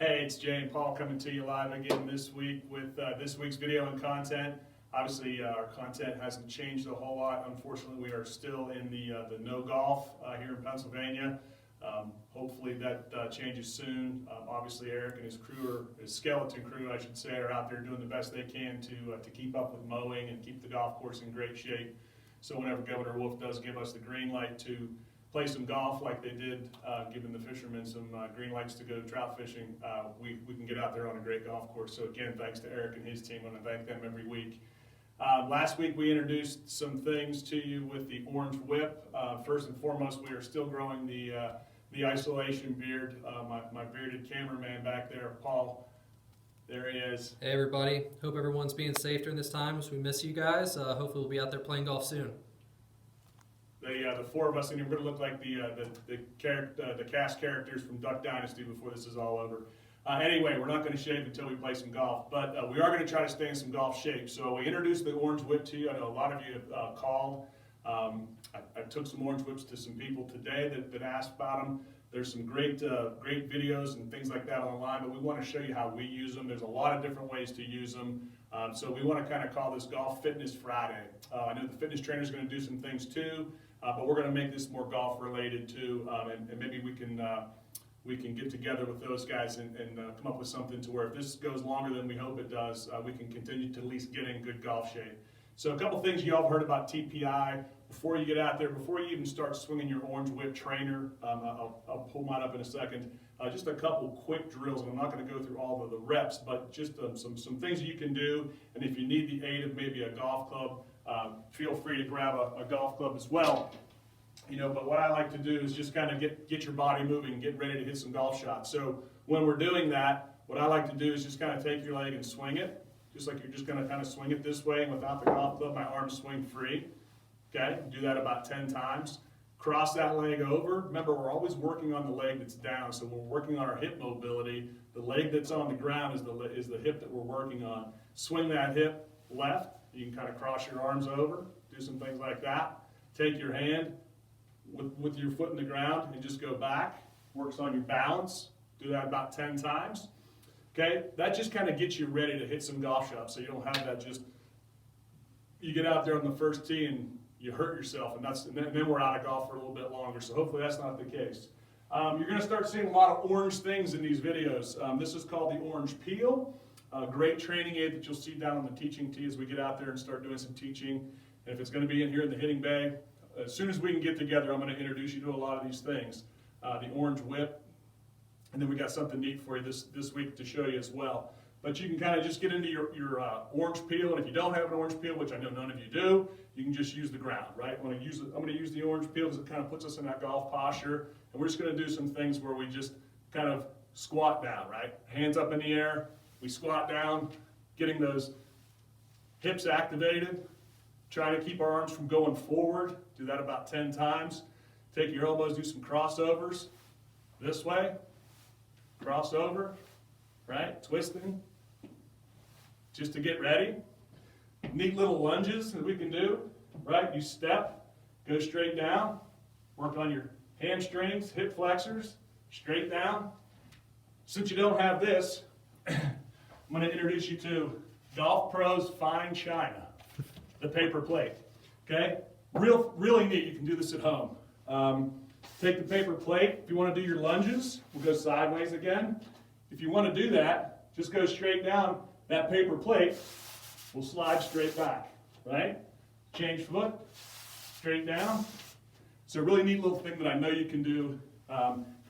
Hey, it's Jay and Paul coming to you live again this week with this week's video and content. Obviously, our content hasn't changed a whole lot. Unfortunately, we are still in the no golf here in Pennsylvania. Hopefully that changes soon. Obviously, Eric and his crew, or his skeleton crew, I should say, are out there doing the best they can to keep up with mowing and keep the golf course in great shape. So whenever Governor Wolf does give us the green light to play some golf like they did, giving the fishermen some green lights to go trout fishing, we can get out there on a great golf course. So again, thanks to Eric and his team. I want to thank them every week. Last week we introduced some things to you with the Orange Whip. First and foremost, we are still growing the isolation beard. My bearded cameraman back there, Paul, there he is. Hey everybody, hope everyone's being safe during this time as we miss you guys. Hopefully we'll be out there playing golf soon. The four of us in here, we're going to look like the cast characters from Duck Dynasty before this is all over. Anyway, we're not going to shave until we play some golf, but we are going to try to stay in some golf shape. So we introduced the Orange Whip to you. I know a lot of you have called. I took some Orange Whips to some people today that asked about them. There's some great videos and things like that online, but we want to show you how we use them. There's a lot of different ways to use them. So we want to kind of call this Golf Fitness Friday. I know the fitness trainer is going to do some things too, but we're going to make this more golf related too, and maybe we can get together with those guys and come up with something to where if this goes longer than we hope it does, we can continue to at least get in good golf shape. So a couple things you all have heard about TPI. Before you get out there, before you even start swinging your Orange Whip trainer, I'll pull mine up in a second, just a couple quick drills, and I'm not going to go through all of the reps, but just some things you can do, and if you need the aid of maybe a golf club, feel free to grab a golf club as well. You know, but what I like to do is just kind of get your body moving and get ready to hit some golf shots. So when we're doing that, what I like to do is just kind of take your leg and swing it, just like you're just going to kind of swing it this way, and without the golf club, my arms swing free. Okay, do that about 10 times. Cross that leg over. Remember, we're always working on the leg that's down, so when we're working on our hip mobility, the leg that's on the ground is the hip that we're working on. Swing that hip left. You can kind of cross your arms over, do some things like that. Take your hand with your foot in the ground and just go back. Works on your balance. Do that about 10 times. Okay, that just kind of gets you ready to hit some golf shots, so you don't have that just, you get out there on the first tee and you hurt yourself, and then we're out of golf for a little bit longer, so hopefully that's not the case. You're going to start seeing a lot of orange things in these videos. This is called the Orange Peel, a great training aid that you'll see down on the teaching tee as we get out there and start doing some teaching. And if it's going to be in here in the hitting bay, as soon as we can get together, I'm going to introduce you to a lot of these things. The Orange Whip, and then we got something neat for you this week to show you as well. But you can kind of just get into your orange peel, and if you don't have an orange peel, which I know none of you do, you can just use the ground, right? I'm going to use the orange peel because it kind of puts us in that golf posture, and we're just going to do some things where we just kind of squat down, right? Hands up in the air, we squat down, getting those hips activated, trying to keep our arms from going forward. Do that about 10 times. Take your elbows, do some crossovers this way, crossover, right? Twisting, just to get ready. Neat little lunges that we can do, right? You step, go straight down, work on your hamstrings, hip flexors, straight down. Since you don't have this, I'm going to introduce you to Golf Pro's Fine China, the paper plate. Okay? Really neat. You can do this at home. Take the paper plate. If you want to do your lunges, we'll go sideways again. If you want to do that, just go straight down. That paper plate will slide straight back, right? Change foot, straight down. It's a really neat little thing that I know you can do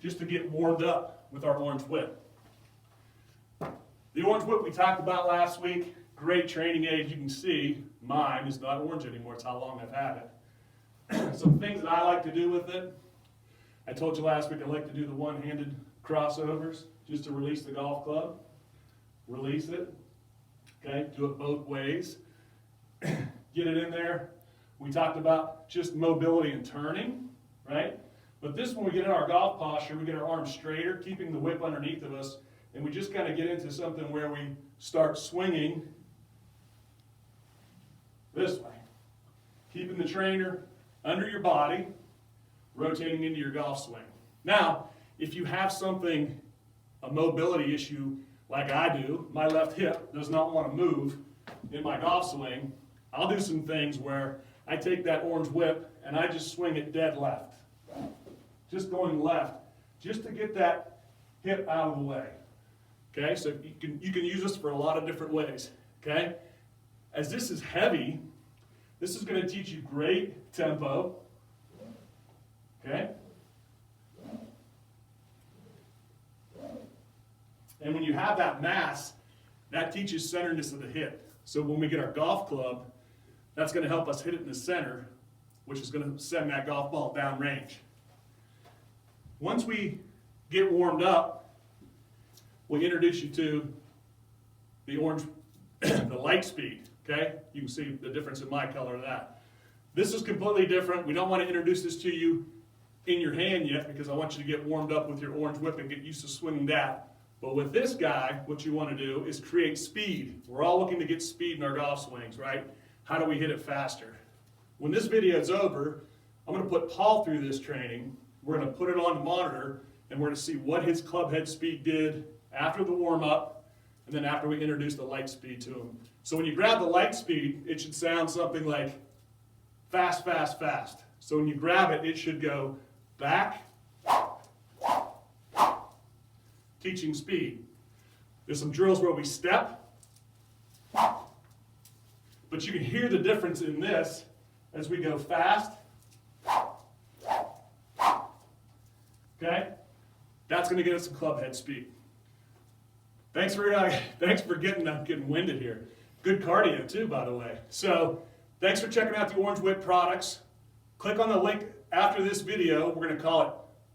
just to get warmed up with our Orange Whip. The Orange Whip we talked about last week, great training aid. You can see mine is not orange anymore. It's how long I've had it. Some things that I like to do with it. I told you last week I like to do the one-handed crossovers just to release the golf club. Release it. Okay, do it both ways. Get it in there. We talked about just mobility and turning, right? But this one, we get in our golf posture, we get our arms straighter, keeping the whip underneath of us, and we just kind of get into something where we start swinging this way. Keeping the trainer under your body, rotating into your golf swing. Now, if you have something a mobility issue like I do, my left hip does not want to move in my golf swing, I'll do some things where I take that orange whip and I just swing it dead left. Just going left, just to get that hip out of the way. Okay, so you can use this for a lot of different ways. Okay, as this is heavy, this is going to teach you great tempo. Okay, and when you have that mass, that teaches centeredness of the hip. So when we get our golf club, that's going to help us hit it in the center, which is going to send that golf ball down range. Once we get warmed up, we introduce you to the orange, the light speed, okay? You can see the difference in my color of that. This is completely different. We don't want to introduce this to you in your hand yet because I want you to get warmed up with your orange whip and get used to swinging that. But with this guy, what you want to do is create speed. We're all looking to get speed in our golf swings, right? How do we hit it faster? When this video is over, I'm going to put Paul through this training. We're going to put it on the monitor and we're going to see what his club head speed did after the warm-up, and then after we introduce the light speed to him. So when you grab the light speed, it should sound something like fast, fast, fast. So when you grab it, it should go back, teaching speed. There's some drills where we step, but you can hear the difference in this as we go fast. Okay? That's going to get us some club head speed. Thanks for getting winded here. Good cardio too, by the way. So thanks for checking out the Orange Whip products. Click on the link after this video. We're going to call it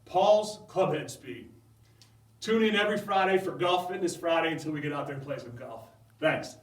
Paul's Club Head Speed. Tune in every Friday for Golf Fitness Friday until we get out there and play some golf. Thanks.